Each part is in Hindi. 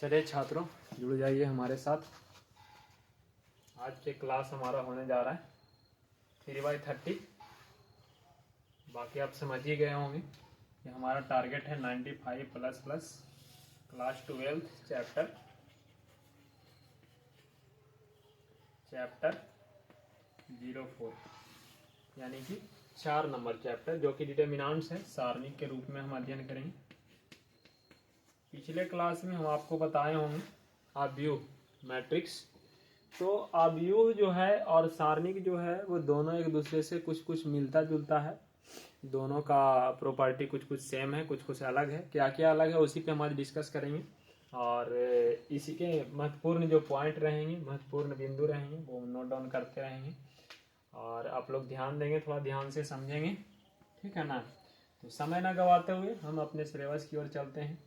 चलिए छात्रों, जुड़ जाइए हमारे साथ। आज के क्लास हमारा होने जा रहा है 3/30। बाकी आप समझ ही गए होंगे कि हमारा टारगेट है 95 प्लस प्लस क्लास 12 चैप्टर 04, यानी कि 4 नंबर चैप्टर, जो कि डिटर्मिनेंट्स है, सारणिक के रूप में हम अध्ययन करेंगे। पिछले क्लास में हम आपको बताए होंगे अवयव मैट्रिक्स। तो अवयव जो है और सारणिक जो है वो दोनों एक दूसरे से कुछ कुछ मिलता जुलता है। दोनों का प्रॉपर्टी कुछ कुछ सेम है, कुछ कुछ अलग है। क्या क्या अलग है उसी पे हम आज डिस्कस करेंगे, और इसी के महत्वपूर्ण जो पॉइंट रहेंगे, महत्वपूर्ण बिंदु रहेंगे, वो नोट डाउन करते रहेंगे और आप लोग ध्यान देंगे, थोड़ा ध्यान से समझेंगे, ठीक है ना। तो समय ना गवाते हुए हम अपने सिलेबस की ओर चलते हैं।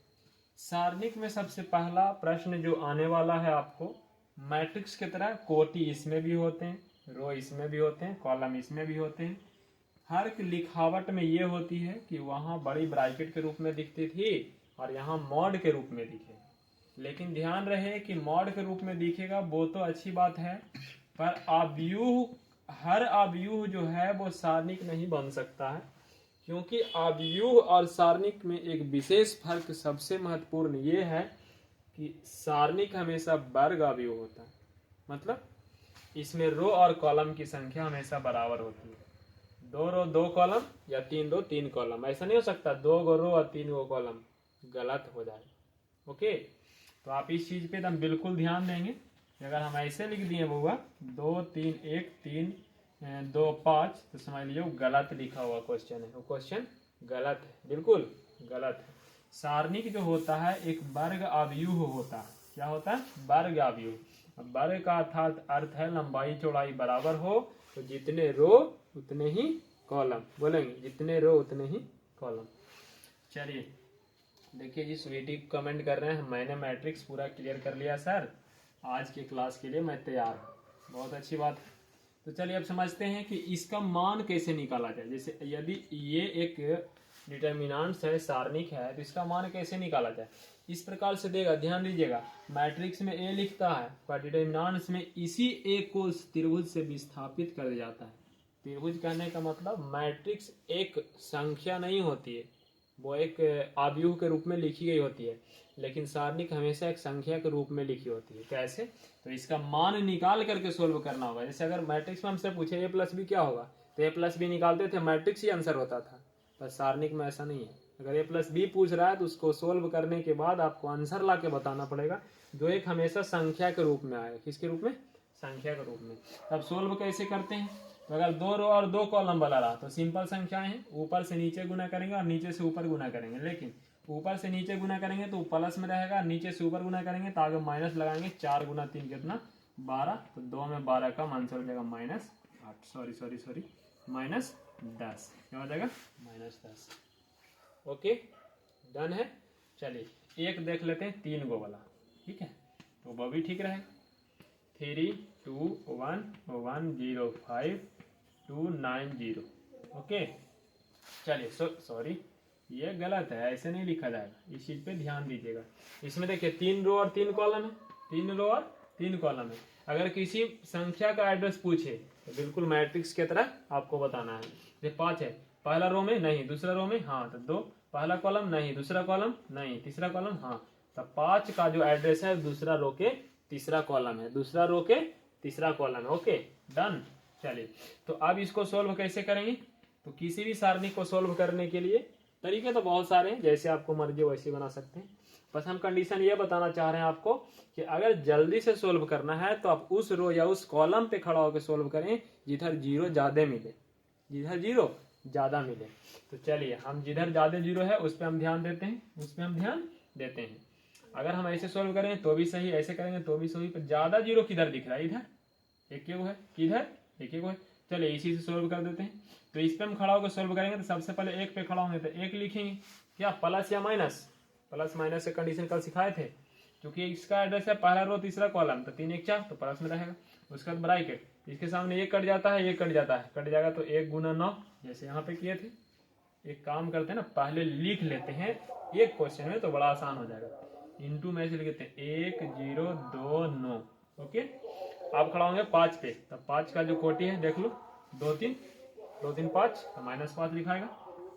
सारणिक में सबसे पहला प्रश्न जो आने वाला है आपको, मैट्रिक्स की तरह कोटि इसमें भी होते हैं, रो इसमें भी होते हैं, कॉलम इसमें भी होते हैं। हर लिखावट में ये होती है कि वहाँ बड़ी ब्रैकेट के रूप में दिखती थी और यहाँ मॉड के रूप में दिखे। लेकिन ध्यान रहे कि मॉड के रूप में दिखेगा वो तो अच्छी बात है, पर अवयव, हर अवयव जो है वो सारणिक नहीं बन सकता है, क्योंकि अवयव और सारणिक में एक विशेष फर्क सबसे महत्वपूर्ण ये है कि सारणिक हमेशा वर्ग अवयव होता है। मतलब इसमें रो और कॉलम की संख्या हमेशा बराबर होती है। 2 रो 2 कॉलम या 3 रो 3 कॉलम, ऐसा नहीं हो सकता 2 गो रो और 3 गो कॉलम, गलत हो जाएगा। ओके, तो आप इस चीज पे एकदम बिल्कुल ध्यान देंगे। अगर हम ऐसे लिख दिए बुआ 2 3 1 3 2 5, तो समझ लीजिए गलत लिखा हुआ क्वेश्चन है, वो क्वेश्चन गलत है, बिल्कुल गलत है। सारणिक जो होता है एक वर्ग अवयव होता है। क्या होता है? वर्ग अवयव। वर्ग का अर्थ है लंबाई चौड़ाई बराबर हो, तो जितने रो उतने ही कॉलम। बोलेंगे जितने रो उतने ही कॉलम। चलिए देखिए जी, स्वीटी कमेंट कर रहे हैं मैंने मैट्रिक्स पूरा क्लियर कर लिया सर, आज के क्लास के लिए मैं तैयार हूँ। बहुत अच्छी बात है। तो चलिए अब समझते हैं कि इसका मान कैसे निकाला जाए। जैसे यदि ये एक डिटर्मिनेंट्स है, सारणिक है, तो इसका मान कैसे निकाला जाए। इस प्रकार से देगा, ध्यान दीजिएगा। मैट्रिक्स में ए लिखता है, पर डिटर्मिनेंट्स में इसी ए को त्रिभुज से विस्थापित कर दिया जाता है। त्रिभुज कहने का मतलब मैट्रिक्स एक संख्या नहीं होती है, वो एक अवयव के रूप में लिखी गई होती है, लेकिन सारणिक हमेशा एक संख्या के रूप में लिखी होती है। कैसे? तो इसका मान निकाल करके सोल्व करना होगा। जैसे अगर मैट्रिक्स में हमसे पूछे ए प्लस बी क्या होगा, तो ए प्लस बी निकालते थे, मैट्रिक्स ही आंसर होता था। पर सारणिक में ऐसा नहीं है। अगर ए प्लस बी पूछ रहा है तो उसको सोल्व करने के बाद आपको आंसर ला के बताना पड़ेगा, जो एक हमेशा संख्या के रूप में आएगा। किसके रूप में? संख्या के रूप में। अब सोल्व कैसे करते हैं? तो अगर 2 रो और 2 कॉलम वाला रहा तो सिंपल संख्याएं हैं, ऊपर से नीचे गुना करेंगे और नीचे से ऊपर गुना करेंगे। लेकिन ऊपर से नीचे गुना करेंगे तो प्लस में रहेगा, नीचे से ऊपर गुना करेंगे तो आगे माइनस लगाएंगे। 4 गुना 3 कितना? 12। तो 2 में 12 का आंसर हो जाएगा -8, सॉरी -10। क्या हो जाएगा? -10। ओके, डन है। चलिए एक देख लेते हैं 3 गो वाला, ठीक है, तो वो भी ठीक रहेगा। 3 2 1 1 0 5 2 9 0। ओके, चलिए सॉरी ये गलत है, ऐसे नहीं लिखा जाएगा, इस चीज पे ध्यान दीजिएगा। इसमें देखिए 3 रो और 3 कॉलम है, 3 रो और 3 कॉलम है। अगर किसी संख्या का एड्रेस पूछे तो बिल्कुल मैट्रिक्स की तरह आपको बताना है। ये 5 है, पहला रो में नहीं, दूसरा रो में हाँ, तो 2, पहला कॉलम नहीं, दूसरा कॉलम नहीं, तीसरा कॉलम हाँ, तो 5 का जो एड्रेस है दूसरा रो के तीसरा कॉलम है, दूसरा रो के तीसरा कॉलम है। Okay, done. चलिए तो अब इसको सोल्व कैसे करेंगे। तो किसी भी सारणी को सोल्व करने के लिए तरीके तो बहुत सारे हैं, जैसे आपको मर्जी वैसे बना सकते हैं। बस हम कंडीशन ये बताना चाह रहे हैं आपको कि अगर जल्दी से सोल्व करना है तो आप उस रो या उस कॉलम पे खड़ा होकर सोल्व करें जिधर जीरो ज्यादा मिले, जिधर जीरो ज्यादा मिले। तो चलिए हम जिधर ज्यादा जीरो है उस पर हम ध्यान देते हैं, उस पर हम ध्यान देते हैं। अगर हम ऐसे सोल्व करें तो भी सही, ऐसे करेंगे तो भी सही, पर ज्यादा जीरो किधर दिख रहा है? इधर एक है, किधर एक है। चलिए इसी से सोल्व कर देते हैं। तो इस पे हम खड़ा होकर सोल्व करेंगे तो सबसे पहले एक पे खड़ा होंगे तो एक लिखेंगे, क्या प्लस या माइनस, प्लस माइनस से कंडीशन कल सिखाए थे। क्योंकि इसका एड्रेस है पहला रो तीसरा कॉलम, तो 3 1 4 तो प्लस में रहेगा। उसके बाद ब्रैकेट, इसके सामने एक कट जाता है, एक कट जाता है, कट जाएगा तो 1 गुना 9, जैसे यहाँ पे किए थे। एक काम करते हैं ना, पहले लिख लेते हैं एक क्वेश्चन में तो बड़ा आसान हो जाएगा। इंटू में ऐसे लिखते हैं 1 0 2 9। ओके, आप खड़ा होंगे 5 पे, तब 5 का जो कोटि है देख लो, 2 3 2 3 5, तो -5 लिखाएगा।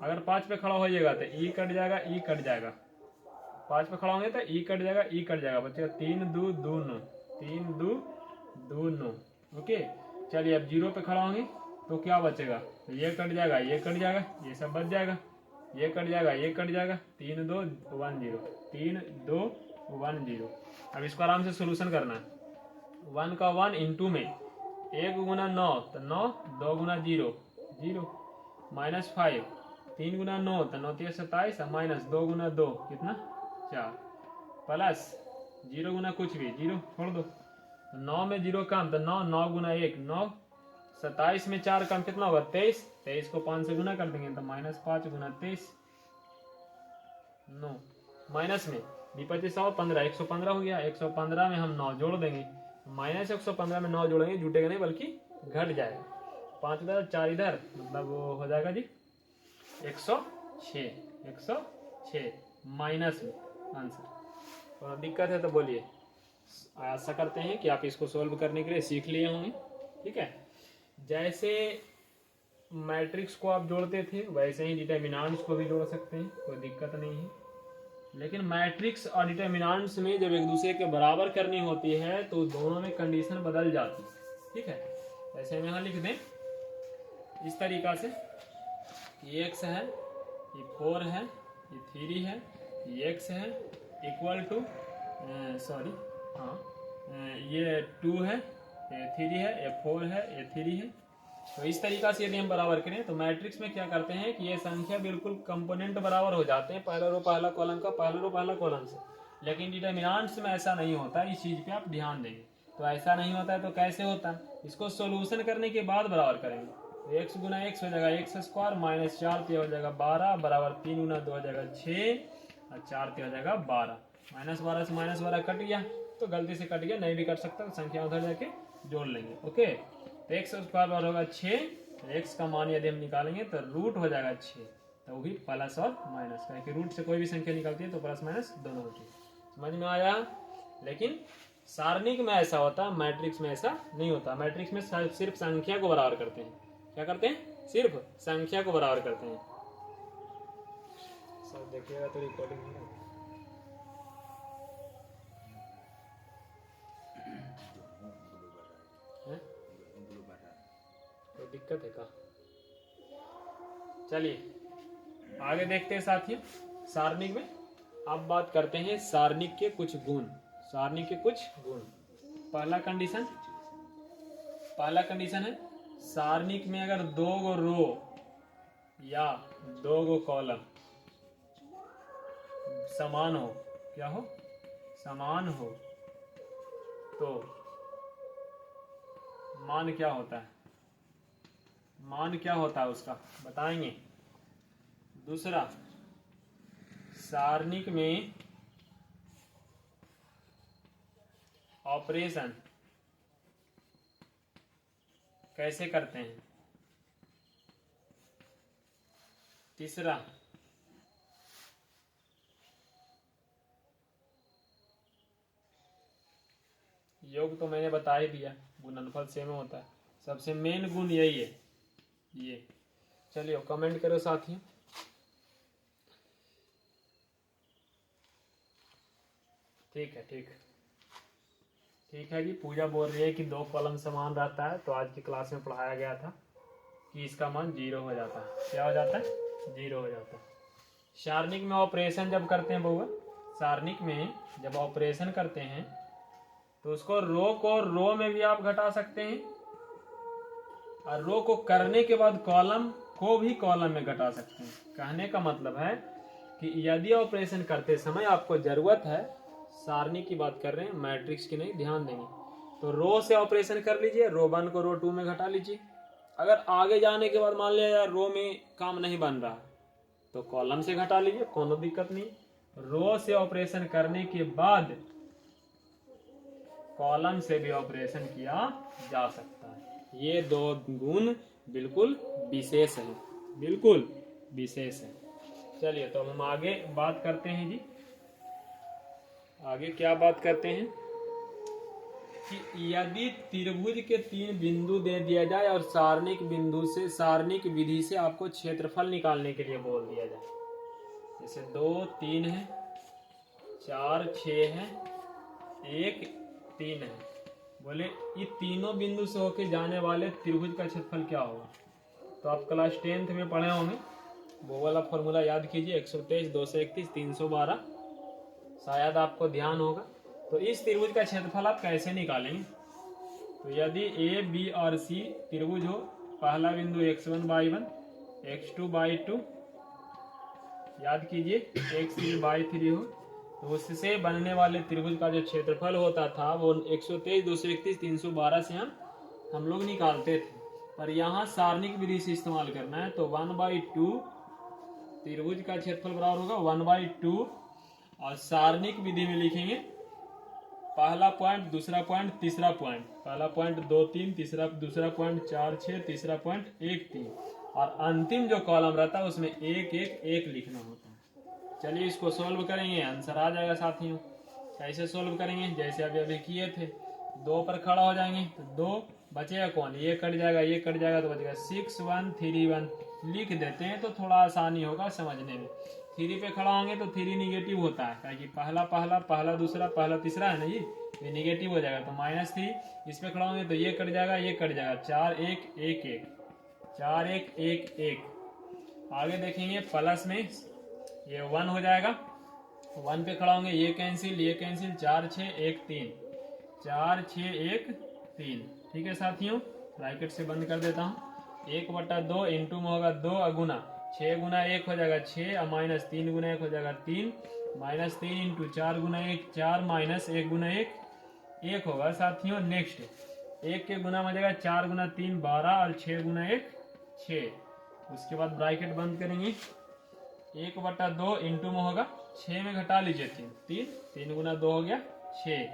अगर 5 पे खड़ा हो जाएगा तो ई कट जाएगा, ई कट जाएगा। 5 पे खड़ा होंगे तो ई कट जाएगा, ई कट जाएगा, बचेगा 3 2 2 9, 3 2 2 9। ओके, चलिए अब 0 पे खड़ा होंगे तो क्या बचेगा, तो ये कट जाएगा, ये कट जाएगा, ये सब बच जाएगा, ये कट जाएगा, ये कट जाएगा, 3 2 1 0, 3 2 1 0। अब इसको आराम से सोल्यूशन करना है। 1 का 1 इंटू में 1 गुना 9 तो 9, 2 गुना 0 0, -5, 3 गुना 9 तो 9 3 27, माइनस 2 गुना 2 कितना 4, प्लस 0 गुना कुछ भी 0 छोड़ दो, 9 में 0 कम तो 9, 9 गुना 1 9, 27 में 4 कम कितना होगा 23, 23 को 5 से गुना कर देंगे तो -5 गुना 23 9, माइनस में विपत्ति 115 115 हो गया, 115 में हम 9 जोड़ देंगे, -115 में 9 जोड़ेंगे, जुटेगा नहीं बल्कि घट जाएगा, 5 इधर 4 इधर, मतलब वो हो जाएगा जी 106 माइनस में आंसर। और दिक्कत है तो बोलिए, आशा करते हैं कि आप इसको सोल्व करने के लिए सीख लिए होंगे। ठीक है, जैसे मैट्रिक्स को आप जोड़ते थे वैसे ही डिटर्मिनेंट्स को भी जोड़ सकते हैं, कोई दिक्कत नहीं है। लेकिन मैट्रिक्स और डिटर्मिनेंट्स में जब एक दूसरे के बराबर करनी होती है तो दोनों में कंडीशन बदल जाती है। ठीक है, ऐसे हम यहाँ लिख दें इस तरीका से, ये x है, ये 4 है, ये 3 है, ये x है, इक्वल टू सॉरी ये 2 है, ये 3 है, ये 4 है, ये 3 है। तो इस तरीका से यदि हम बराबर करें तो मैट्रिक्स में क्या करते हैं कि ये संख्या बिल्कुल कंपोनेंट बराबर हो जाते हैं, पहला रो पहला कॉलम का, पहला रो पहला कॉलम से। लेकिन डिटर्मिनेंट्स में ऐसा नहीं होता, इस चीज़ पे आप ध्यान देंगे। तो ऐसा नहीं होता है तो कैसे होता है, इसको सोल्यूशन करने के बाद बराबर करेंगे। तो x गुना x हो जाएगा x स्क्वायर, -4 तो हो जाएगा 12, बराबर 3 गुना 2 हो जाएगा 6, और 4 तो हो जाएगा 12, -12 से -12 कट गया, तो गलती से कट गया, नहीं भी कट सकता तो संख्या उधर जाके जोड़ लेंगे। ओके, तो x स्क्वायर बराबर होगा 6, x का मान यदि हम निकालेंगे तो रूट हो जाएगा 6, तो वही प्लस और माइनस, क्योंकि रूट से कोई भी संख्या निकलती है तो प्लस माइनस दोनों होती है। समझ में आया। लेकिन सारणिक में ऐसा होता है, मैट्रिक्स में ऐसा नहीं होता। मैट्रिक्स में सिर्फ संख्या को बराबर करते हैं। क्या करते हैं, सिर्फ संख्या को बराबर करते हैं। सब देखिएगा तो रिकॉर्डिंग है, तो दिक्कत है का। चलिए आगे देखते हैं साथियों, सारणिक में अब बात करते हैं सारणिक के कुछ गुण। सारणिक के कुछ गुण, पहला कंडीशन है सारणिक में अगर 2 गो रो या 2 गो कॉलम समान हो, क्या हो, समान हो, तो मान क्या होता है, मान क्या होता है उसका बताएंगे। दूसरा, सारणिक में ऑपरेशन कैसे करते हैं। तीसरा, योग तो मैंने बता ही दिया, गुणनफल सेम होता है, सबसे मेन गुण यही है ये। चलिए कमेंट करो साथियों। ठीक है ठीक है जी। पूजा बोल रही है कि 2 कॉलम समान रहता है, तो आज की क्लास में पढ़ाया गया था कि इसका मान 0 हो जाता है। क्या हो जाता है, 0 हो जाता है। सारणिक में ऑपरेशन जब करते हैं बउआ, सारणिक में जब ऑपरेशन करते हैं तो उसको रो को रो में भी आप घटा सकते हैं, और रो को करने के बाद कॉलम को भी कॉलम में घटा सकते हैं। कहने का मतलब है कि यदि ऑपरेशन करते समय आपको जरूरत है, सारणी की बात कर रहे हैं, मैट्रिक्स की नहीं, ध्यान देंगे, तो रो से ऑपरेशन कर लीजिए, रो 1 को रो 2 में घटा लीजिए। अगर आगे जाने के बाद मान लिया यार रो में काम नहीं बन रहा तो कॉलम से घटा लीजिए, कोनो दिक्कत नहीं। रो से ऑपरेशन करने के बाद कॉलम से भी ऑपरेशन किया जा सकता है। ये 2 गुण बिल्कुल विशेष है, बिल्कुल विशेष है। चलिए तो हम आगे बात करते हैं जी। आगे क्या बात करते हैं कि यदि त्रिभुज के 3 बिंदु दे दिया जाए और सारणिक बिंदु से सारणिक विधि से आपको क्षेत्रफल निकालने के लिए बोल दिया जाए, जैसे 2 3 है, 4 6 है, 1 3 है, बोले ये तीनों बिंदु से होके जाने वाले त्रिभुज का क्षेत्रफल क्या होगा। तो आप क्लास 10th में पढ़े होंगे, वो वाला फॉर्मूला याद कीजिए, 123 231 312, शायद आपको ध्यान होगा। तो इस त्रिभुज का क्षेत्रफल आप कैसे निकालेंगे। तो यदि ए बी और सी त्रिभुज हो, पहला बिंदु x1/1 x2/2, याद कीजिए x3/3 हो, तो उससे बनने वाले त्रिभुज का जो क्षेत्रफल होता था वो 123 231 312 से हम लोग निकालते थे। पर यहाँ सारणिक विधि से इस्तेमाल करना है, तो 1/2 त्रिभुज का क्षेत्रफल बराबर होगा 1/2, और सारणिक विधि में लिखेंगे पहला पॉइंट, दूसरा पॉइंट, तीसरा पॉइंट, पहला पॉइंट 2 3, तीसरा दूसरा पॉइंट 4 6, तीसरा पॉइंट 1 3, और अंतिम जो कॉलम रहता है उसमें 1 1 1 लिखना होता है। चलिए इसको सोल्व करेंगे, आंसर आ जाएगा साथियों। कैसे सोल्व करेंगे, जैसे अभी अभी किए थे, 2 पर खड़ा हो जाएंगे तो 2 बचेगा कौन, ये कट जाएगा, ये कट जाएगा, तो बचेगा 6 1 3 1 लिख देते हैं तो थोड़ा आसानी होगा समझने में। 3 पे खड़ा होंगे तो 3 निगेटिव होता है, क्योंकि पहला पहला पहला दूसरा पहला तीसरा है ना जी, ये निगेटिव हो जाएगा, तो -3। इस पे खड़ा होंगे तो ये कट जाएगा, ये कट जाएगा, 4 1 1 1, 4 1 1 1। आगे देखेंगे प्लस में ये 1 हो जाएगा, 1 पे खड़ा होंगे, ये कैंसिल ये कैंसिल, 4 6 1 3, 4 6 1 3। ठीक है साथियों, ब्रैकेट से बंद कर देता हूँ। 1/2 इंटू में होगा 2 अगुना, 6 गुना 1 हो जाएगा 6, और -3 गुना 1 हो जाएगा 3, -3 इंटू 4 गुना 1 4, -1 गुना 1 1 होगा साथियों। नेक्स्ट 1 के गुना में जाएगा 4 गुना 3 12, और 6 गुना 1 6। उसके बाद ब्रैकेट बंद करेंगे, 1/2 इंटू में होगा 6 में घटा लीजिए 3, 3 गुना 2 हो गया 6,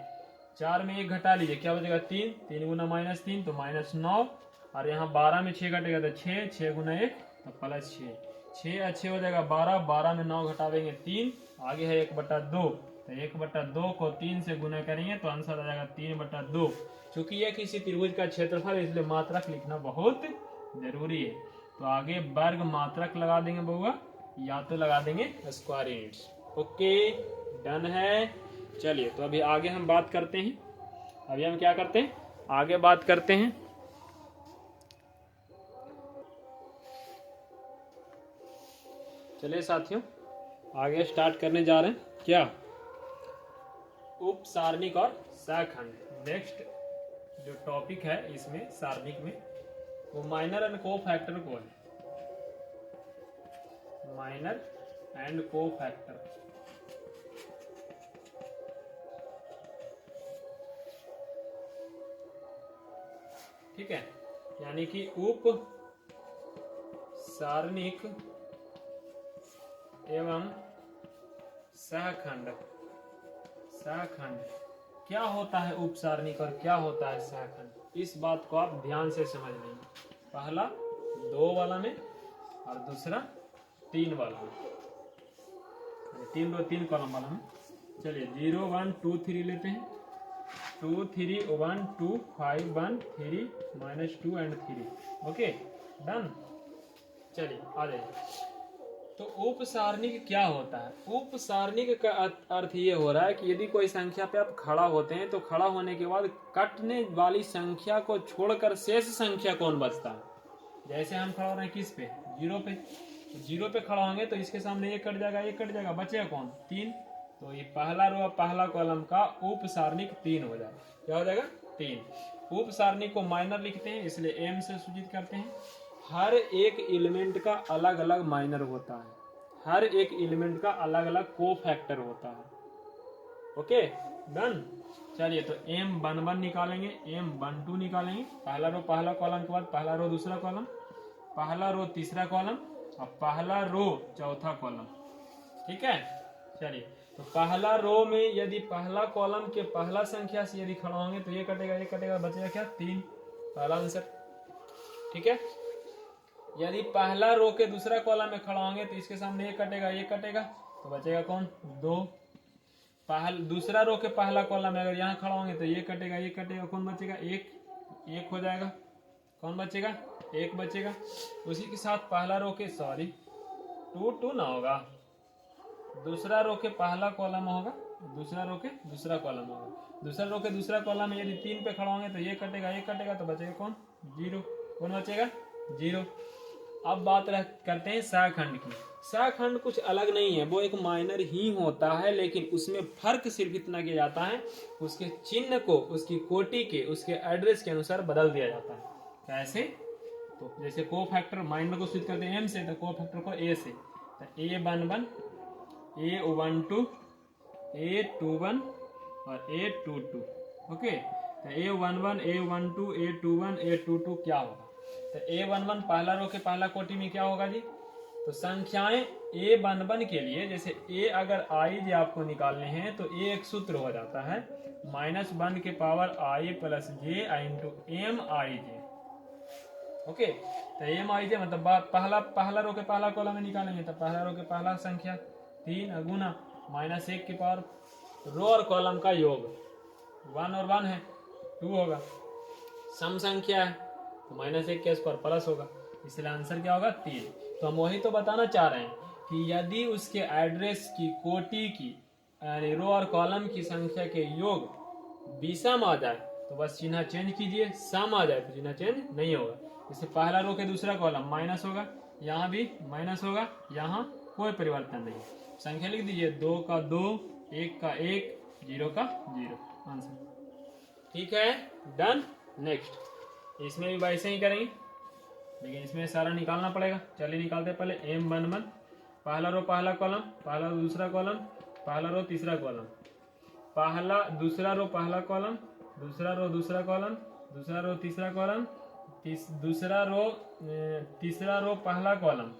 4 में 1 घटा लीजिए, क्या बचेगा 3, 3 गुना -3 तो -9, और यहाँ 12 में 6 घटेगा तो 6, 6 गुना 1 तो +6, 6 अच्छे हो जाएगा 12, 12 में 9 घटावेंगे 3, आगे है 1/2, तो 1/2 को 3 से गुना करेंगे तो आंसर आ जाएगा 3/2। चूंकि यह किसी त्रिभुज का क्षेत्रफल है इसलिए मात्रक लिखना बहुत जरूरी है। तो आगे वर्ग मात्रक लगा देंगे बउआ, या तो लगा देंगे स्क्वायर यूनिट्स। ओके डन है। चलिए तो अभी आगे हम बात करते हैं, अभी हम क्या करते हैं, आगे बात करते हैं। चलिए साथियों आगे स्टार्ट करने जा रहे हैं, क्या उप सारणिक और सहखंड। नेक्स्ट जो टॉपिक है इसमें सारणिक में वो माइनर एंड कोफैक्टर को है, माइनर एंड कोफैक्टर। ठीक है, यानी कि उप सारणिक एवं सहखंड। सहखंड क्या होता है उप सारणिक और क्या होता है सहखंड, इस बात को आप ध्यान से समझ लेंगे। पहला 2 वाला में और दूसरा 3 वाला में, 3 कॉलम वाला में। चलिए 0 1 2 3 लेते हैं, 2 3 1 2 5 1 3 -2 एंड 3। Okay done. चलिए आ जाइए। तो उप सारणिक क्या होता है, उप सारणिक का अर्थ ये हो रहा है कि यदि कोई संख्या पे आप खड़ा होते हैं तो खड़ा होने के बाद कटने वाली संख्या को छोड़कर शेष संख्या कौन बचता है। जैसे हम खड़ा हो रहे हैं किस पे, 0 पे, तो 0 पे खड़ा होंगे तो इसके सामने ये कट जाएगा, ये कट जाएगा, बचेगा कौन 3। तो ये पहला रो पहला कॉलम का उप सारणिक 3 हो जाएगा। क्या हो जाएगा 3। उप सारणिक को माइनर लिखते हैं इसलिए m से सूचित करते हैं। हर एक एलिमेंट का अलग अलग माइनर होता है, हर एक एलिमेंट का अलग अलग कोफैक्टर होता है। Okay done. चलिए तो m11 निकालेंगे, m12 निकालेंगे, पहला रो पहला कॉलम के बाद पहला रो दूसरा कॉलम, पहला रो तीसरा कॉलम, और पहला रो चौथा कॉलम। ठीक है, चलिए तो पहला रो में यदि पहला कॉलम के पहला संख्या से यदि खड़ा होंगे तो ये कटेगा, बचेगा क्या 3, पहला आंसर। ठीक है, यदि पहला रो के दूसरा कॉलम में खड़ा होंगे तो इसके सामने ये कटेगा, तो बचेगा कौन 2। दूसरा रो के पहला कॉलम में अगर यहाँ खड़ा होंगे तो ये कटेगा, कौन बचेगा, एक हो जाएगा, कौन बचेगा, एक बचेगा। उसी के साथ पहला रो के टू ना होगा, दूसरा रो के पहला कॉलम होगा, दूसरा रो के दूसरा कॉलम होगा। दूसरा रो के दूसरा कॉलम में यदि 3 पे खड़ा होंगे तो ये कटेगा तो बचेगा कौन, 0, कौन बचेगा, 0। अब बात करते हैं सहखंड की। सहखंड कुछ अलग नहीं है, वो एक माइनर ही होता है, लेकिन उसमें फर्क सिर्फ इतना किया जाता है, उसके चिन्ह को उसकी कोटि के उसके एड्रेस के अनुसार बदल दिया जाता है। कैसे, तो जैसे को फैक्टर माइनर को सूचित करते हैं m से, तो को फैक्टर को a से, तो a11 a12 a21 और a22। ओके, तो a11 a12 a21 a22 क्या होगा, तो a11 पहला रो के पहला कोटि में क्या होगा जी, तो संख्याएं a11 के लिए, जैसे a अगर i आपको निकालने हैं तो a एक सूत्र हो जाता है -1 के power i plus j into M I J. Okay, तो एम आई जे मतलब पहला रो के पहला कॉलम में निकालेंगे तो पहला रो के पहला संख्या 3 गुना -1 के पावर रो और कॉलम का योग, 1 और 1 है 2 होगा, सम संख्या है तो -1 के स्क्वायर प्लस होगा, इसलिए आंसर क्या होगा 3। तो हम वही तो बताना चाह रहे हैं कि यदि उसके एड्रेस की कोटि की यानी रो और कॉलम की संख्या के योग विषम आ जाए तो बस चिन्ह चेंज कीजिए, सम आ जाए तो चिन्ह चेंज नहीं होगा। जैसे पहला रो के दूसरा कॉलम माइनस होगा, यहाँ भी माइनस होगा, यहाँ कोई परिवर्तन नहीं। संख्या लिख दीजिए, 2 का 2, 1 का 1, 0 का 0, आंसर। ठीक है, डन। नेक्स्ट, इसमें भी वैसे ही करेंगे, लेकिन इसमें सारा निकालना पड़ेगा। चलिए निकालते हैं पहले m11, पहला रो पहला कॉलम, पहला रो दूसरा कॉलम, पहला रो तीसरा कॉलम, दूसरा रो पहला कॉलम, दूसरा रो दूसरा कॉलम, दूसरा रो तीसरा कॉलम, दूसरा रो पहला कॉलम,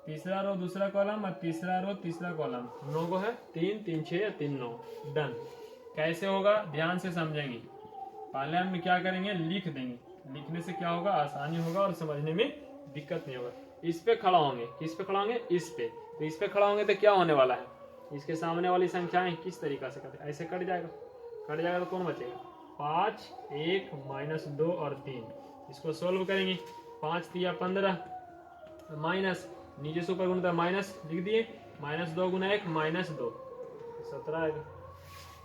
तीसरा रो दूसरा कॉलम और तीसरा रो तीसरा कॉलम। 9 को है, 3 3 6 या 3 9, डन। कैसे होगा ध्यान से समझेंगे। पहले हम क्या करेंगे, लिख देंगे, लिखने से क्या होगा, आसानी होगा और समझने में दिक्कत नहीं होगा। इस पे खड़ा होंगे, किस पे खड़ा होंगे, इस पे, तो इस पे खड़ा होंगे तो क्या होने वाला है, इसके सामने वाली संख्याएं किस तरीका से करते, ऐसे कट जाएगा तो कौन बचेगा, 5 1 -2 और 3। इसको सोल्व करेंगे, 5 3 15 माइनस नीचे से ऊपर गुणता माइनस लिख दिए, -2 गुना 1 -2, 17 आएगा।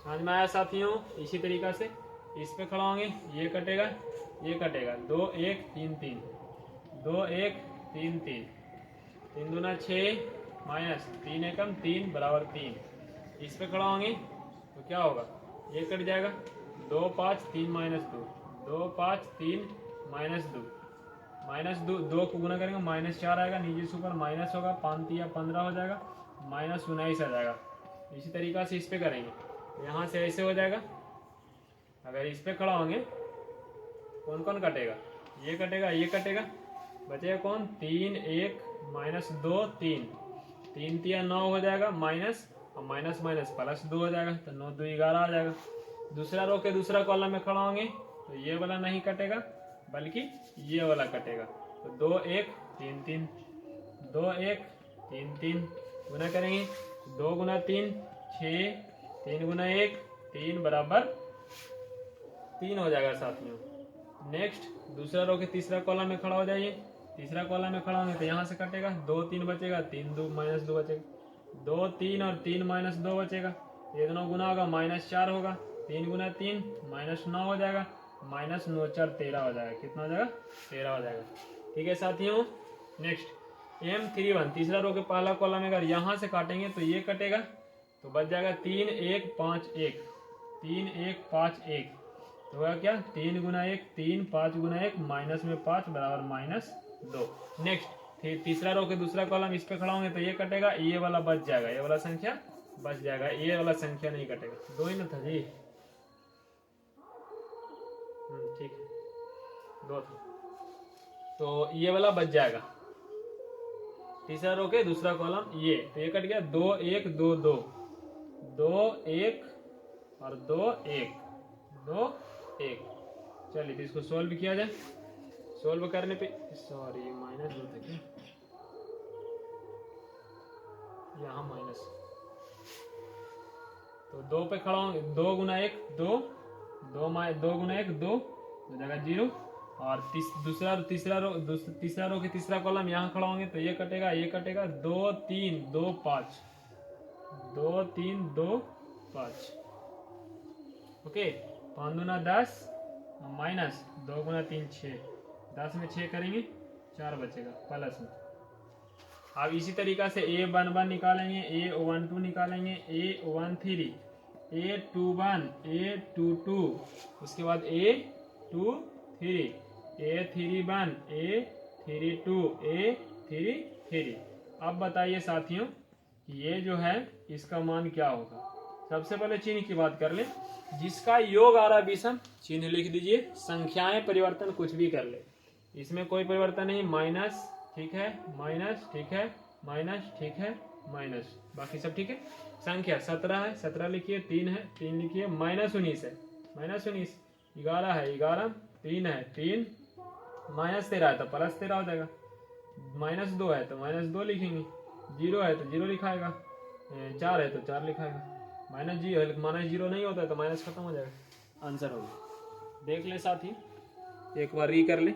समझ में आया साथियों। इसी तरीका से इस पे खड़ा होंगे, ये कटेगा 2 1 3 3, 2 1 3 3, 3 दूना 6 माइनस 3 एकम 3 बराबर 3। इस पे खड़ा होंगे तो क्या होगा, ये कट जाएगा, 2 5 3 -2, 2 5 3 -2, -2 को गुना करेंगे -4 आएगा, नीचे से ऊपर माइनस होगा, 5 3 15 हो जाएगा, -19 आ जाएगा। इसी तरीका से इस पे करेंगे, यहाँ से ऐसे हो जाएगा। अगर इस पे खड़ा होंगे कौन कौन कटेगा, ये कटेगा, बचेगा कौन, 3 1 -2 3, 3 3 9 हो जाएगा, माइनस और माइनस माइनस प्लस 2 हो जाएगा, तो 9 2 11 आ जाएगा। दूसरा रो के दूसरा कॉलम में खड़ा होंगे तो ये वाला नहीं कटेगा बल्कि ये वाला कटेगा, तो 2 1 3 3, 2 1 3 3 गुना करेंगे, 2 गुना 3 6, 3 गुना 1 3 बराबर 3 हो जाएगा साथियों। नेक्स्ट, दूसरा रो के तीसरा कॉलम में खड़ा हो जाइए, तीसरा कॉलम में खड़ा होंगे तो यहाँ से कटेगा, 2 3 बचेगा, 3 2 -2 बचेगा, 2 3 और 3 -2 बचेगा, ये दोनों गुना होगा -4 होगा, 3 गुना 3 -9 हो जाएगा, -9 4 13 हो जाएगा, कितना हो जाएगा 13 हो जाएगा। ठीक है साथियों। नेक्स्ट, m31 तीसरा रो के पहला कॉलम में अगर यहाँ से काटेंगे तो ये कटेगा, तो बच जाएगा 3 1 5 1, 3 1 5 1, तो होगा क्या, 3 गुना 1 3, 5 गुना 1 माइनस में 5 बराबर -2। नेक्स्ट, तीसरा रो के दूसरा कॉलम इस पे खड़ा होंगे तो ये कटेगा, ये वाला बच जाएगा, ये वाला संख्या बच जाएगा, ये वाला संख्या नहीं कटेगा। 2 ही ना था जी, ठीक है 2 था, तो ये वाला बच जाएगा। तीसरा रो के दूसरा कॉलम ये, तो ये कट गया, 2 1 2 2, 2 1 और 2 1 2 1। चलिए तो इसको सोल्व किया जाए। सोल्व करने पे सॉरी -2 था क्या, यहाँ माइनस, तो 2 पे खड़ा होंगे, 2 गुना 1 2, 2 गुना 1 2 हो जाएगा 0। और तीसरा रो के तीसरा कॉलम यहाँ खड़ा होंगे तो ये कटेगा 2 3 2 5, 2 3 2 5। ओके, 5 गुना 10 माइनस 2 गुना 3 6, 10 में 6 करेंगे 4 बचेगा प्लस में। अब इसी तरीका से A11 निकालेंगे, A12 निकालेंगे, A13, A21, A22, उसके बाद A23, A31, A32, A33। अब बताइए साथियों ये जो है इसका मान क्या होगा। सबसे पहले चिन्ह की बात कर ले, जिसका योग आ रहा है विषम चिन्ह लिख दीजिए। संख्याएं परिवर्तन कुछ भी कर ले, इसमें कोई परिवर्तन नहीं। माइनस ठीक है, माइनस ठीक है, माइनस ठीक है, माइनस, बाकी सब ठीक है। संख्या 17 है 17 लिखिए, 3 है 3 लिखिए, माइनस 19 है माइनस 19, 11 है 11, 3 है 3, माइनस 13 है तो प्लस 13 हो जाएगा, माइनस 2 है तो माइनस 2 लिखेंगे, 0 है तो 0 लिखाएगा, 4 है तो 4 लिखाएगा, माइनस 0 नहीं होता है तो माइनस खत्म हो जाएगा, आंसर होगा। देख ले साथी, एक बार री कर ले,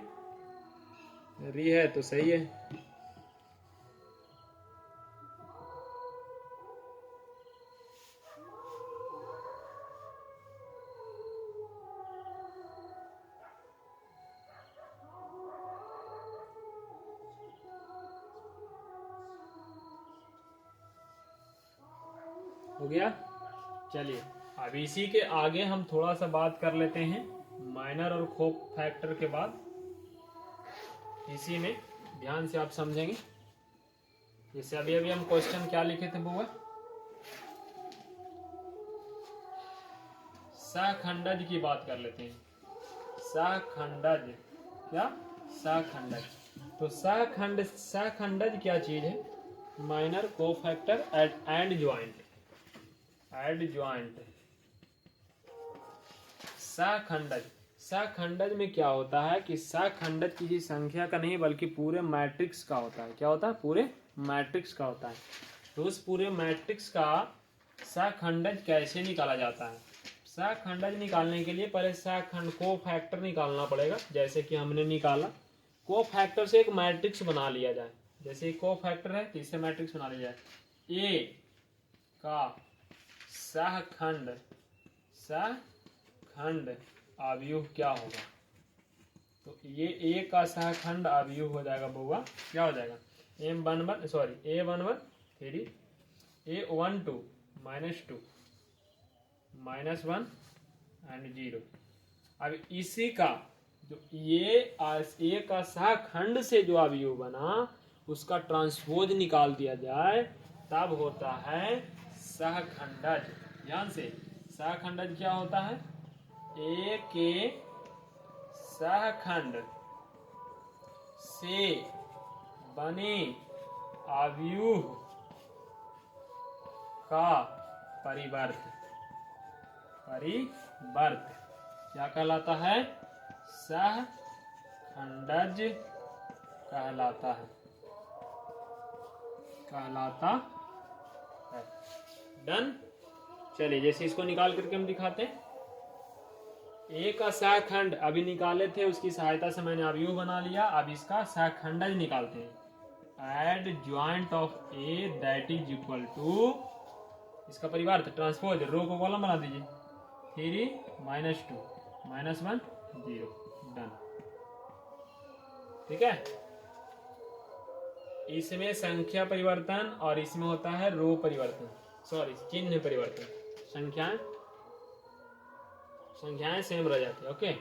री है तो सही है। हो गया। चलिए अब इसी के आगे हम थोड़ा सा बात कर लेते हैं माइनर और खोप फैक्टर के बाद। इसी में ध्यान से आप समझेंगे। जैसे अभी हम क्वेश्चन क्या लिखे थे बुआ, सहखंडज की बात कर लेते हैं। सहखंडज क्या, सहखंडज। तो सहखंडज क्या चीज है, माइनर कोफैक्टर एंड ज्वाइंट। सहखंडज में क्या होता है कि सहखंडज किसी संख्या का नहीं बल्कि पूरे मैट्रिक्स का होता है। क्या होता है, पूरे मैट्रिक्स का होता है। तो उस पूरे मैट्रिक्स का सहखंडज कैसे निकाला जाता है। सहखंडज निकालने के लिए पहले सहखंड कोफैक्टर निकालना पड़ेगा। जैसे कि हमने निकाला, कोफैक्टर से एक मैट्रिक्स बना लिया जाए। जैसे कोफैक्टर है तो इससे मैट्रिक्स बना लिया जाए। ए का सहखंड अवयव क्या होगा, तो ये ए का सहखंड अवयव हो जाएगा बउआ, क्या हो जाएगा, A11 3, A12 -2 -1 एंड 0। अब इसी का जो ये ए का सहखंड से जो अवयव बना उसका ट्रांसपोज निकाल दिया जाए तब होता है सहखंडज। ध्यान से, सहखंडज क्या होता है, ए के सहखंड से बने अवयव का परिवर्त क्या कहलाता है, सहखंडज कहलाता है। डन। चलिए जैसे इसको निकाल करके हम दिखाते हैं। ए का सहखंड अभी निकाले थे, उसकी सहायता से मैंने अवयव बना लिया। अब इसका सहखंडज निकालते हैं। Adjoint of A that is equal to, इसका परिवार ट्रांसपोज, रो को कॉलम बना दीजिए, 3 -2 -1 0। डन। ठीक है, इसमें संख्या परिवर्तन और इसमें होता है रो परिवर्तन, सॉरी चिन्ह परिवर्तन। संख्याएं सेम रह जाती है। ओके,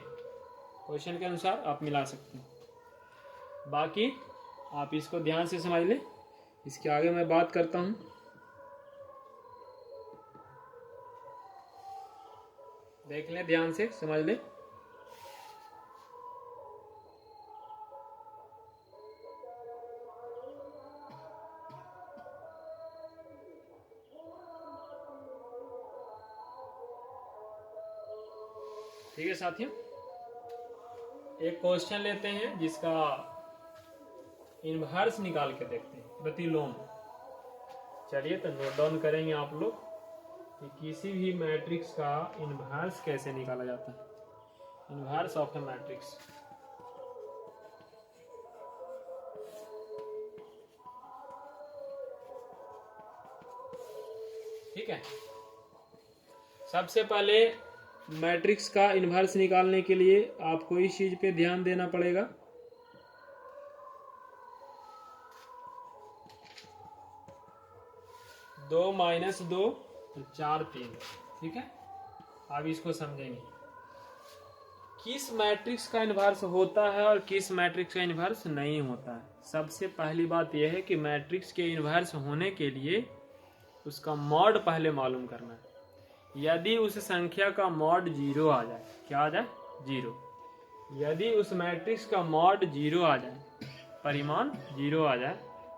क्वेश्चन के अनुसार आप मिला सकते हैं। बाकी आप इसको ध्यान से समझ ले, इसके आगे मैं बात करता हूं। देख ले, ध्यान से समझ ले। ठीक है साथियों, एक क्वेश्चन लेते हैं जिसका इनवर्स निकाल के देखते हैं, प्रतिलोम। चलिए तो नोट डाउन करेंगे आप लोग। कि किसी भी मैट्रिक्स का इन्वर्स कैसे निकाला जाता है। Inverse of A matrix. ठीक है, सबसे पहले मैट्रिक्स का इन्वर्स निकालने के लिए आपको इस चीज पे ध्यान देना पड़ेगा। दो माइनस दो तो 4 3। ठीक है, अब इसको समझेंगे किस मैट्रिक्स का इन्वर्स होता है और किस मैट्रिक्स का इन्वर्स नहीं होता है। सबसे पहली बात यह है कि मैट्रिक्स के इन्वर्स होने के लिए उसका मॉड पहले मालूम करना है। यदि उस संख्या का मॉड 0 आ जाए, क्या आ जाए? 0। यदि उस मैट्रिक्स का मॉड 0 आ जाए, परिमाण 0 आ जाए,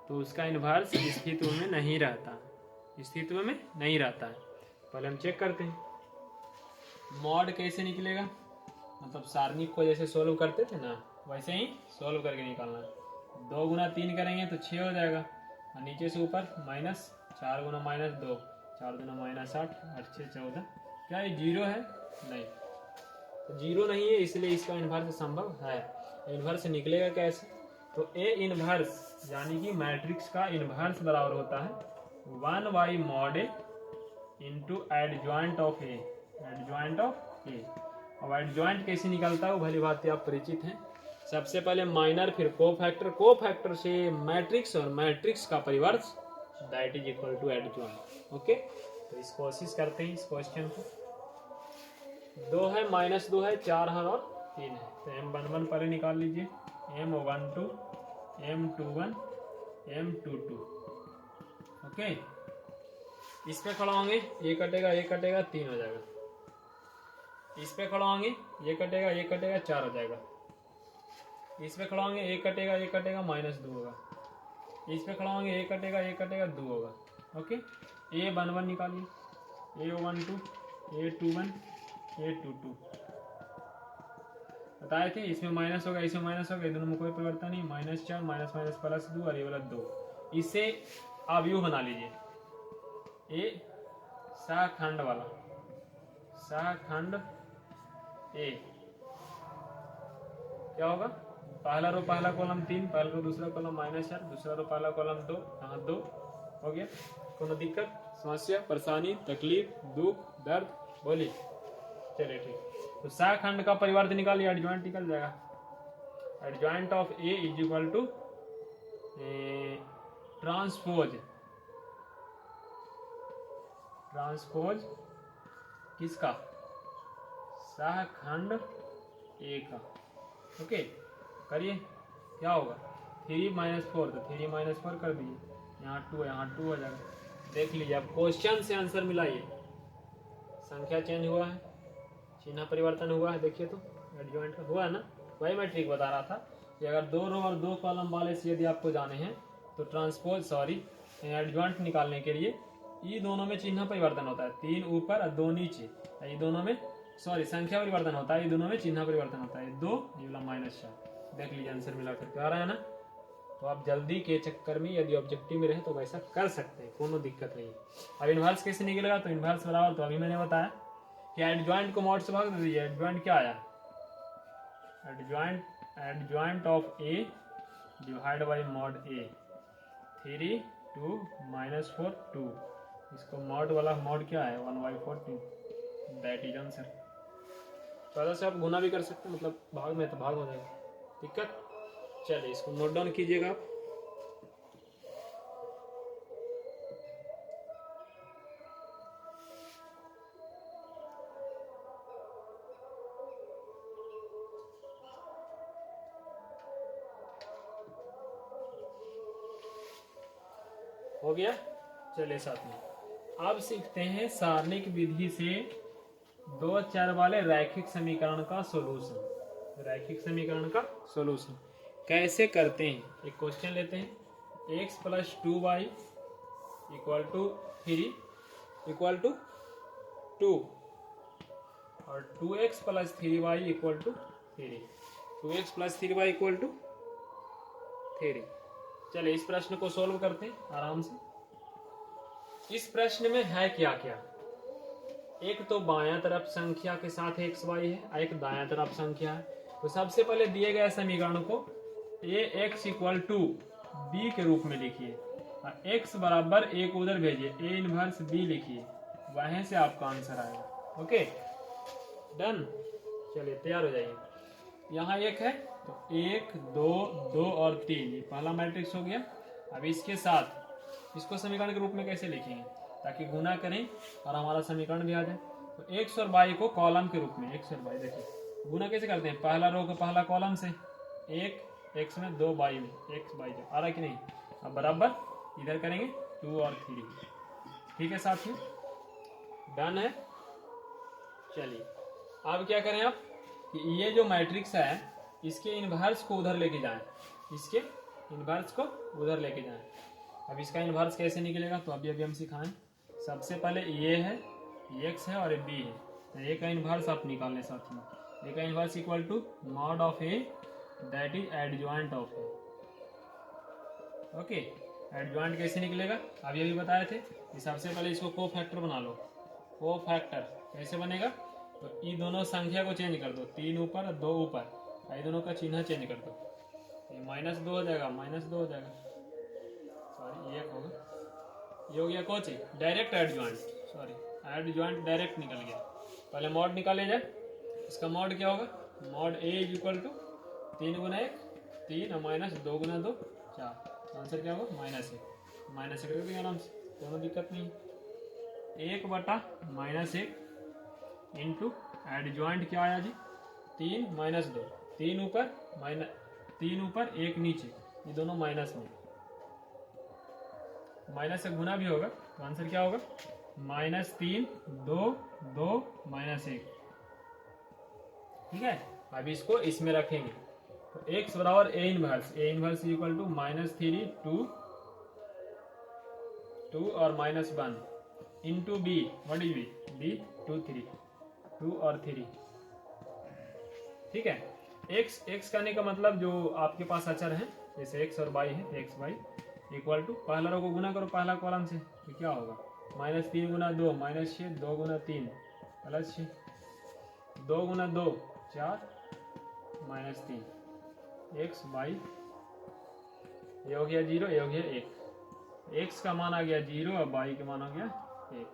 तो उसका इन्वर्स स्थिति में नहीं रहता, स्थिति में नहीं रहता है। पहले हम चेक करते हैं मॉड कैसे निकलेगा। मतलब सारणी को जैसे सोल्व करते थे ना, वैसे ही सोल्व करके निकालना है। 2 गुना 3 करेंगे तो 6 हो जाएगा, और नीचे से ऊपर माइनस 4 गुना माइनस 2, 4 गुना माइनस 8, 8 6 14। क्या ये 0 है? नहीं, तो 0 नहीं है, इसलिए इसका इन्वर्स संभव है। इन्वर्स निकलेगा कैसे? तो ए इन्वर्स यानी कि मैट्रिक्स का इन्वर्स बराबर होता है 1 by mod A into adjoint of A. Adjoint of A. अब एडजॉइंट कैसे निकलता है वो भली बात आप परिचित हैं। सबसे पहले माइनर, फिर कोफैक्टर, कोफैक्टर से मैट्रिक्स और मैट्रिक्स का परिवर्स, that is equal to adjoint. Okay, तो इस कोशिश करते हैं इस क्वेश्चन को। 2 है, माइनस 2 है, 4 है और 3 है। तो M11 पहले निकाल लीजिए। M12, M21, M22। ओके, इस पे खड़ा होंगे, ये कटेगा, ये कटेगा, 3 हो जाएगा। इस पे खड़ा होंगे, ये कटेगा, ये कटेगा, 4 हो जाएगा। इस पे खड़ा होंगे, ये कटेगा, ये कटेगा, माइनस 2 होगा। इस पे खड़ा होंगे, ये कटेगा, ये कटेगा, 2 होगा। ओके, A11 निकालिए, A12, A21, A22 बताए थे। इसमें माइनस होगा, इसमें माइनस होगा, दोनों में कोई परिवर्तन नहीं। माइनस 4, माइनस माइनस प्लस 2 और ये वाला 2। इसे आप यू बना लीजिए, ए सहखंड वाला, सहखंड ए। क्या होगा? पहला रो पहला कॉलम 3, पहला रो दूसरा कॉलम माइनस 4, दूसरा रो पहला कॉलम 2, यहाँ 2 हो गया। कोनो दिक्कत, समस्या, परेशानी, तकलीफ, दुख, दर्द? बोलिए। चलिए ठीक। तो सहखंड का परिवर्त निकालिए, एडजॉइंट निकल जाएगा। Adjoint of A is equal to transpose, transpose किसका? सहखंड ए का। ओके, करिए, क्या होगा? 3 माइनस 4, तो 3 माइनस 4 कर दीजिए, यहाँ 2, यहाँ 2 हो जाएगा। देख लीजिए, अब क्वेश्चन से आंसर मिलाइए। संख्या चेंज हुआ है, चिन्ह परिवर्तन हुआ है, देखिए तो एडजॉइंट का हुआ है ना। वही मैं ट्रिक बता रहा था कि अगर 2 रो और 2 कॉलम वाले से यदि आपको जाने हैं तो ट्रांसपोज एडजॉइंट निकालने के लिए ये दोनों में चिन्ह परिवर्तन होता है। 3 ऊपर और 2 नीचे, ये दोनों में संख्या परिवर्तन होता है, ये दोनों में चिन्ह परिवर्तन होता है। 2 ये वाला माइनस 4। देख लीजिए आंसर मिला करके आ रहा है ना। तो आप जल्दी के चक्कर में यदि ऑब्जेक्टिव में रहे तो वैसा कर सकते हैं, कोनो दिक्कत नहीं। अब इन्वर्स कैसे निकलेगा? तो इन्वर्स बराबर, तो अभी मैंने बताया कि एडजॉइंट को मॉड से भाग दीजिए। एडजॉइंट क्या आया? Adjoint of A divide by mod A. 3 2 minus 4 2। इसको मॉड वाला मॉड क्या है? 1/14, दैट इज आंसर। तो से आप गुना भी कर सकते हैं, मतलब भाग में तो भाग हो जाएगा, दिक्कत। चलिए इसको नोट डाउन कीजिएगा आप। हो गया? चलिए साथ में अब सीखते हैं सारणिक विधि से 2 चर वाले रैखिक समीकरण का सॉल्यूशन। रैखिक समीकरण का सॉल्यूशन कैसे करते हैं? एक क्वेश्चन लेते हैं। x + 2y = 3 = 2 और 2x + 3y = 3। 2x + 3y = 3। चलिए इस प्रश्न को सोल्व करते हैं आराम से। इस प्रश्न में है क्या क्या? एक तो बायां तरफ संख्या के साथ एक्स वाई है, एक दायां तरफ संख्या है। तो सबसे पहले दिए गए समीकरण को ए एक्स इक्वल टू बी के रूप में लिखिए और एक्स बराबर ए को उधर भेजिए, ए इनवर्स बी लिखिए, वहीं से आपका आंसर आएगा। ओके डन, चलिए तैयार हो जाइए। यहाँ एक है तो 1 2 2 और 3 ये पहला मैट्रिक्स हो गया। अब इसके साथ इसको समीकरण के रूप में कैसे लिखेंगे ताकि गुना करें और हमारा समीकरण भी आ जाए। तो एक्स और वाई को कॉलम के रूप में, एक्स और वाई देखिए गुना कैसे करते हैं, पहला रो को पहला कॉलम से, 1 एक्स में 2 वाई में, एक्स वाई आ रहा कि नहीं। अब बराबर इधर करेंगे 2 और 3। ठीक है साथियों, डन है। चलिए अब क्या करें आप कि ये जो मैट्रिक्स है इसके इनवर्स को उधर लेके जाएं, इसके इनवर्स को उधर लेके जाएं। अब इसका इनवर्स कैसे निकलेगा तो अभी हम सिखाएं। सबसे पहले ये है, एक्स है और ये बी है, तो ए का इनवर्स आप निकाल लें साथियों। ए का inverse equal to mod of A that is adjoint of A. Okay, adjoint कैसे निकलेगा अभी अभी बताए थे कि सबसे पहले इसको को फैक्टर बना लो। को फैक्टर कैसे बनेगा तो ये दोनों संख्या को चेंज कर दो, 3 ऊपर 2 ऊपर, ये दोनों का चिन्ह चेंज कर दो, ये -2 हो जाएगा, -2 हो जाएगा, सॉरी ये होगा, ये हो गया कौन सी direct adjoint, sorry adjoint direct निकल गया। पहले मॉड निकाले जाए, इसका मॉड क्या होगा, mod A is equal to 3 गुना 1 3 और -2 गुना 2 4, आंसर क्या होगा -1 कर देंगे आराम से, कोई दिक्कत नहीं। 1/-1 इंटू एडजॉइंट क्या आया जी 3 -2, 3 ऊपर 1 नीचे, ये दोनों माइनस में, माइनस से गुना भी होगा तो आंसर क्या होगा -3 2 2 -1। ठीक है, अब इसको इसमें रखेंगे तो x बराबर ए इनवर्स इक्वल टू -3 2 और -1 into B, what is B 2 3 2 और 3। ठीक है, x करने का मतलब जो आपके पास अचर है जैसे x और y है, x y इक्वल टू पहला रो को गुना करो पहला कॉलम से, तो क्या होगा -3 गुना 2 -6 2 गुना 3 +6 2 गुना 2 4 -3 x y, ये हो गया 0, ये हो गया 1, x का मान आ गया 0 और y का मान आ गया 1।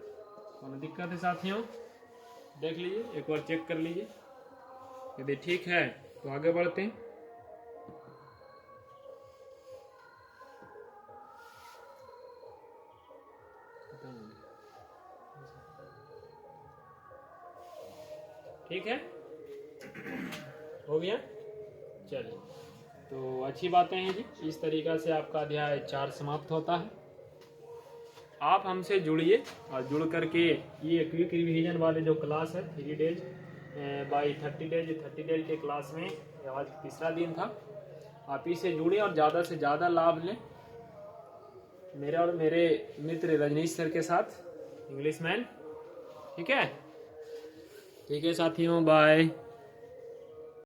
कोनो दिक्कत है साथियों, देख लीजिए एक बार चेक कर लीजिए, यदि ठीक है तो आगे बढ़ते हैं। ठीक है, हो गया। चलिए तो अच्छी बातें हैं जी, इस तरीका से आपका अध्याय 4 समाप्त होता है। आप हमसे जुड़िए और जुड़ करके ये क्विक रिवीजन वाले जो क्लास है 3 डेज बाई 30 डेज के क्लास में आज तीसरा दिन था, आप इसे जुड़े और ज़्यादा से ज़्यादा लाभ लें मेरे और मेरे मित्र रजनीश सर के साथ, इंग्लिश मैन। ठीक है साथियों, बाय।